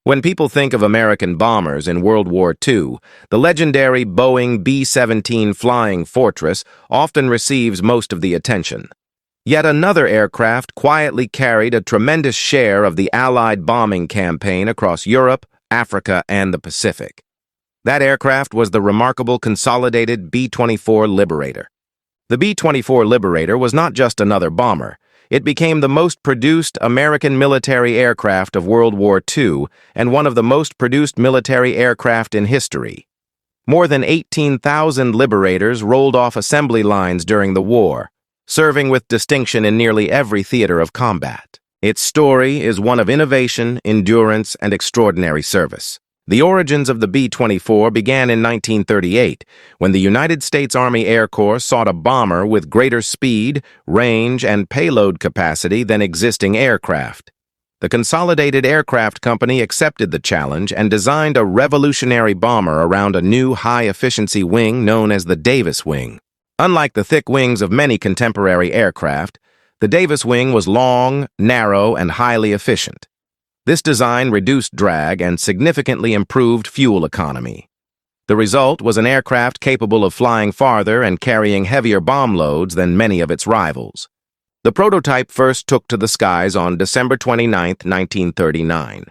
When people think of American bombers in World War II, the legendary Boeing B-17 Flying Fortress often receives most of the attention. Yet another aircraft quietly carried a tremendous share of the Allied bombing campaign across Europe, Africa, and the Pacific. That aircraft was the remarkable consolidated B-24 Liberator. The B-24 Liberator was not just another bomber. It became the most produced American military aircraft of World War II and one of the most produced military aircraft in history. More than 18,000 Liberators rolled off assembly lines during the war, serving with distinction in nearly every theater of combat. Its story is one of innovation, endurance, and extraordinary service. The origins of the B-24 began in 1938, when the United States Army Air Corps sought a bomber with greater speed, range, and payload capacity than existing aircraft. The Consolidated Aircraft Company accepted the challenge and designed a revolutionary bomber around a new high-efficiency wing known as the Davis Wing. Unlike the thick wings of many contemporary aircraft, the Davis Wing was long, narrow, and highly efficient. This design reduced drag and significantly improved fuel economy. The result was an aircraft capable of flying farther and carrying heavier bomb loads than many of its rivals. The prototype first took to the skies on December 29, 1939.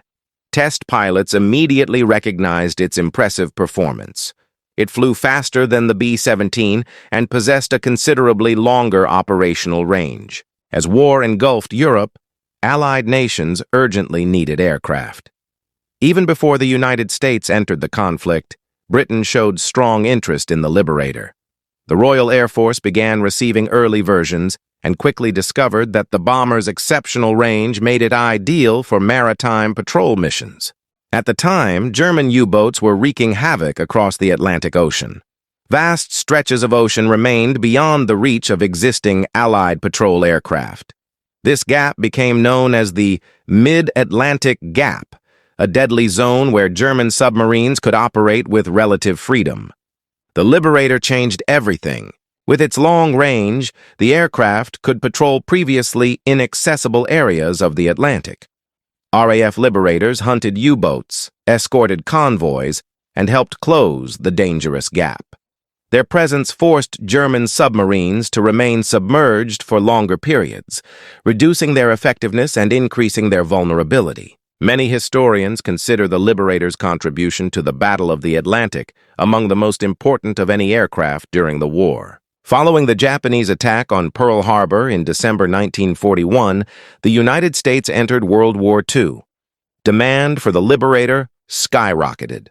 Test pilots immediately recognized its impressive performance. It flew faster than the B-17 and possessed a considerably longer operational range. As war engulfed Europe, Allied nations urgently needed aircraft. Even before the United States entered the conflict, Britain showed strong interest in the Liberator. The Royal Air Force began receiving early versions and quickly discovered that the bomber's exceptional range made it ideal for maritime patrol missions. At the time, German U-boats were wreaking havoc across the Atlantic Ocean. Vast stretches of ocean remained beyond the reach of existing Allied patrol aircraft. This gap became known as the Mid-Atlantic Gap, a deadly zone where German submarines could operate with relative freedom. The Liberator changed everything. With its long range, the aircraft could patrol previously inaccessible areas of the Atlantic. RAF Liberators hunted U-boats, escorted convoys, and helped close the dangerous gap. Their presence forced German submarines to remain submerged for longer periods, reducing their effectiveness and increasing their vulnerability. Many historians consider the Liberator's contribution to the Battle of the Atlantic among the most important of any aircraft during the war. Following the Japanese attack on Pearl Harbor in December 1941, the United States entered World War II. Demand for the Liberator skyrocketed.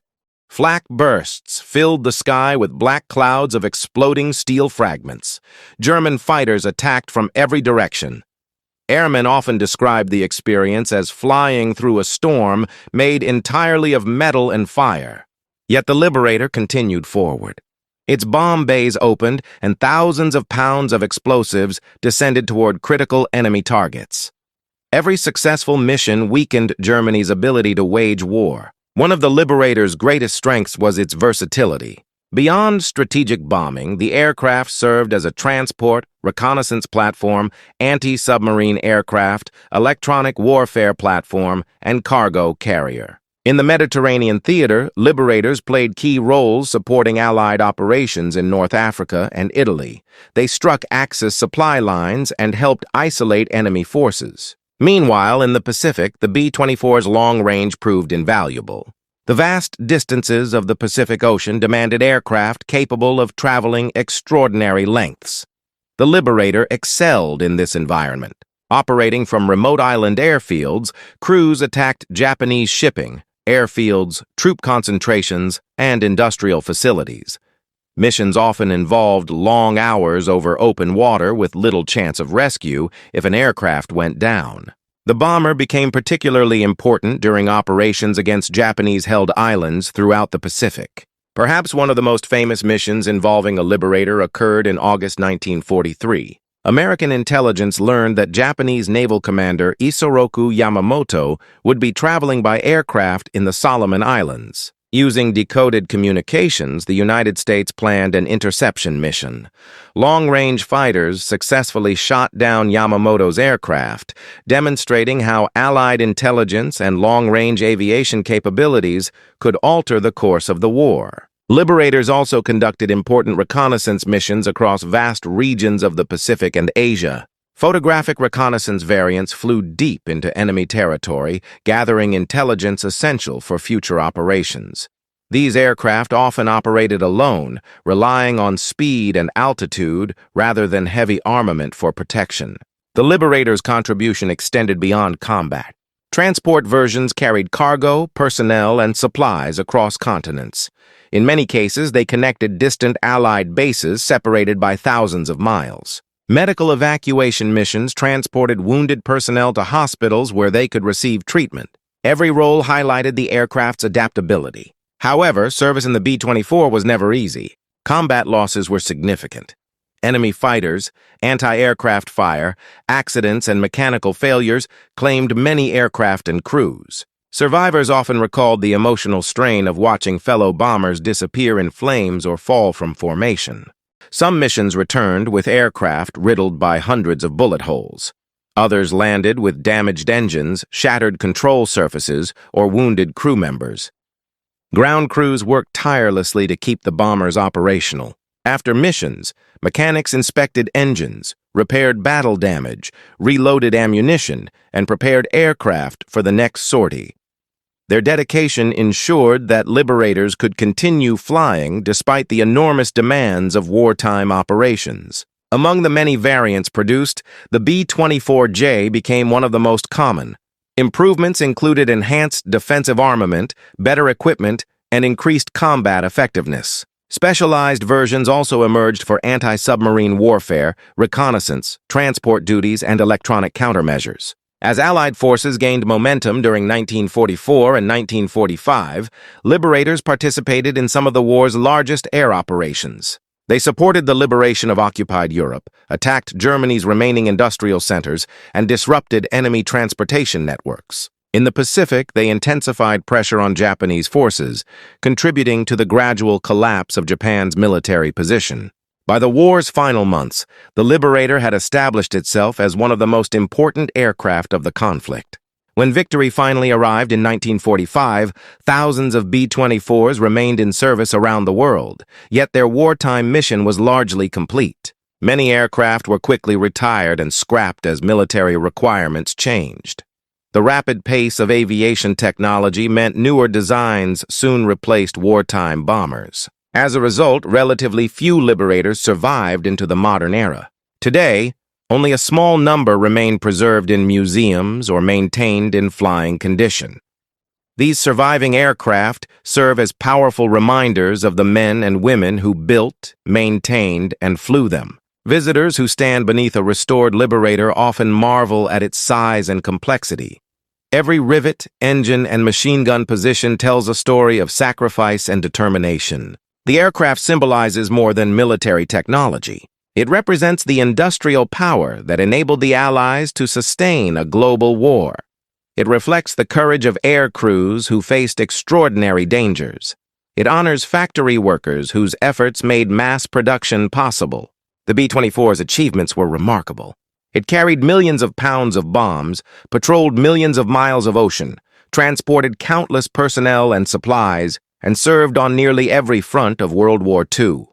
Flak bursts filled the sky with black clouds of exploding steel fragments. German fighters attacked from every direction. Airmen often described the experience as flying through a storm made entirely of metal and fire. Yet the Liberator continued forward. Its bomb bays opened and thousands of pounds of explosives descended toward critical enemy targets. Every successful mission weakened Germany's ability to wage war. One of the Liberator's greatest strengths was its versatility. Beyond strategic bombing, the aircraft served as a transport, reconnaissance platform, anti-submarine aircraft, electronic warfare platform, and cargo carrier. In the Mediterranean theater, Liberators played key roles supporting Allied operations in North Africa and Italy. They struck Axis supply lines and helped isolate enemy forces. Meanwhile, in the Pacific, the B-24's long range proved invaluable. The vast distances of the Pacific Ocean demanded aircraft capable of traveling extraordinary lengths. The Liberator excelled in this environment. Operating from remote island airfields, crews attacked Japanese shipping, airfields, troop concentrations, and industrial facilities. Missions often involved long hours over open water with little chance of rescue if an aircraft went down. The bomber became particularly important during operations against Japanese-held islands throughout the Pacific. Perhaps one of the most famous missions involving a Liberator occurred in August 1943. American intelligence learned that Japanese naval commander Isoroku Yamamoto would be traveling by aircraft in the Solomon Islands. Using decoded communications, the United States planned an interception mission. Long-range fighters successfully shot down Yamamoto's aircraft, demonstrating how Allied intelligence and long-range aviation capabilities could alter the course of the war. Liberators also conducted important reconnaissance missions across vast regions of the Pacific and Asia. Photographic reconnaissance variants flew deep into enemy territory, gathering intelligence essential for future operations. These aircraft often operated alone, relying on speed and altitude rather than heavy armament for protection. The Liberator's contribution extended beyond combat. Transport versions carried cargo, personnel, and supplies across continents. In many cases, they connected distant Allied bases separated by thousands of miles. Medical evacuation missions transported wounded personnel to hospitals where they could receive treatment. Every role highlighted the aircraft's adaptability. However, service in the B-24 was never easy. Combat losses were significant. Enemy fighters, anti-aircraft fire, accidents, and mechanical failures claimed many aircraft and crews. Survivors often recalled the emotional strain of watching fellow bombers disappear in flames or fall from formation. Some missions returned with aircraft riddled by hundreds of bullet holes. Others landed with damaged engines, shattered control surfaces, or wounded crew members. Ground crews worked tirelessly to keep the bombers operational. After missions, mechanics inspected engines, repaired battle damage, reloaded ammunition, and prepared aircraft for the next sortie. Their dedication ensured that Liberators could continue flying despite the enormous demands of wartime operations. Among the many variants produced, the B-24J became one of the most common. Improvements included enhanced defensive armament, better equipment, and increased combat effectiveness. Specialized versions also emerged for anti-submarine warfare, reconnaissance, transport duties, and electronic countermeasures. As Allied forces gained momentum during 1944 and 1945, Liberators participated in some of the war's largest air operations. They supported the liberation of occupied Europe, attacked Germany's remaining industrial centers, and disrupted enemy transportation networks. In the Pacific, they intensified pressure on Japanese forces, contributing to the gradual collapse of Japan's military position. By the war's final months, the Liberator had established itself as one of the most important aircraft of the conflict. When victory finally arrived in 1945, thousands of B-24s remained in service around the world, yet their wartime mission was largely complete. Many aircraft were quickly retired and scrapped as military requirements changed. The rapid pace of aviation technology meant newer designs soon replaced wartime bombers. As a result, relatively few Liberators survived into the modern era. Today, only a small number remain preserved in museums or maintained in flying condition. These surviving aircraft serve as powerful reminders of the men and women who built, maintained, and flew them. Visitors who stand beneath a restored Liberator often marvel at its size and complexity. Every rivet, engine, and machine gun position tells a story of sacrifice and determination. The aircraft symbolizes more than military technology. It represents the industrial power that enabled the Allies to sustain a global war. It reflects the courage of air crews who faced extraordinary dangers. It honors factory workers whose efforts made mass production possible. The B-24's achievements were remarkable. It carried millions of pounds of bombs, patrolled millions of miles of ocean, transported countless personnel and supplies, and served on nearly every front of World War II.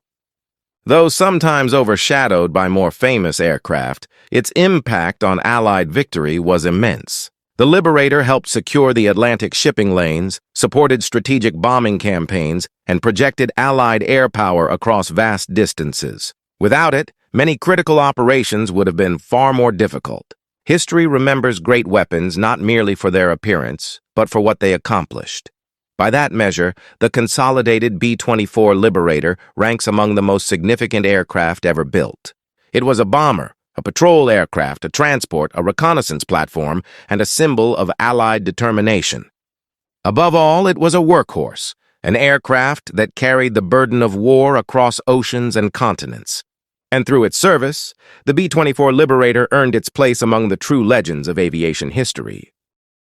Though sometimes overshadowed by more famous aircraft, its impact on Allied victory was immense. The Liberator helped secure the Atlantic shipping lanes, supported strategic bombing campaigns, and projected Allied air power across vast distances. Without it, many critical operations would have been far more difficult. History remembers great weapons not merely for their appearance, but for what they accomplished. By that measure, the consolidated B-24 Liberator ranks among the most significant aircraft ever built. It was a bomber, a patrol aircraft, a transport, a reconnaissance platform, and a symbol of Allied determination. Above all, it was a workhorse, an aircraft that carried the burden of war across oceans and continents. And through its service, the B-24 Liberator earned its place among the true legends of aviation history.